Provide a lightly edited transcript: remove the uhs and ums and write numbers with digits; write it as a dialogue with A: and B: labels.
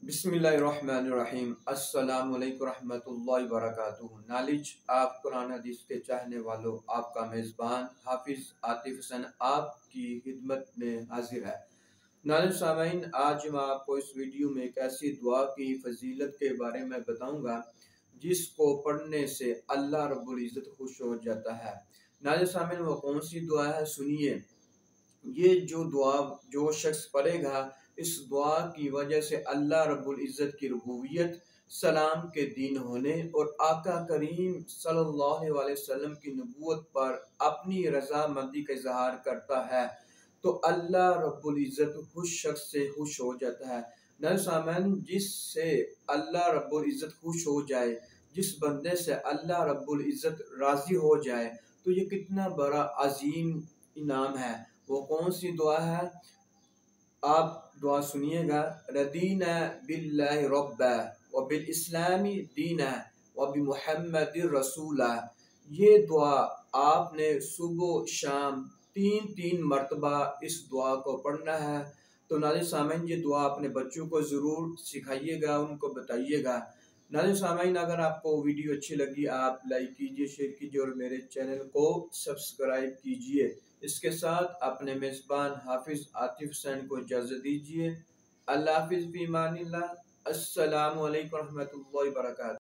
A: बिस्मिल्लाहिर्रहमानिर्रहीम। अस्सलाम वालेकुम रहमतुल्लाहि वबरकातुहू। नॉलेज आप कुरान हदीस के चाहने वालों, आपका मेज़बान हाफिज़ आतिफ हसन आपकी खिदमत में हाजिर है। नाज़रीन सामीन, आज मैं आपको इस वीडियो में एक ऐसी दुआ की फजीलत के बारे में बताऊंगा जिसको पढ़ने से अल्लाह रब्बुल इज़्ज़त खुश हो जाता है। नाज़रीन सामीन, वो कौन सी दुआ है, सुनिए। ये जो दुआ जो शख्स पढ़ेगा, इस दुआ की वजह से अल्लाह रब्बुल इज़्ज़त की रुबूबियत, सलाम के दीन होने और आका करीम सल्लल्लाहु अलैहि वसल्लम की नबूवत पर अपनी रज़ामंदी का इजहार करता है तो अल्लाह रब्बुल इज़्ज़त उस शख्स से खुश हो जाता है। नर सामन, जिससे अल्लाह रब्बुल इज़्ज़त खुश हो जाए, जिस बंदे से अल्लाह रब्बुल इज़्ज़त राज़ी हो जाए, तो ये कितना बड़ा अजीम इनाम है। वो कौन सी दुआ है, आप दुआ सुनिएगा। रदीना बिल्लाहि रब्बा व बिल इस्लामी दीना व बि मुहम्मदिर रसूला। ये दुआ आपने सुबह शाम 3-3 मरतबा इस दुआ को पढ़ना है। तो नाज़रीन सामीन, ये दुआ अपने बच्चों को ज़रूर सिखाइएगा, उनको बताइएगा। नाज़रीन सामीन, अगर आपको वीडियो अच्छी लगी आप लाइक कीजिए, शेयर कीजिए और मेरे चैनल को सब्सक्राइब कीजिए। इसके साथ अपने मेज़बान हाफिज़ आतिफ हसन को इजाज़त दीजिए। अल्लाह हाफिज़, फी अमानिल्लाह। अस्सलामु अलैकुम रहमतुल्लाहि व बरकातुहू।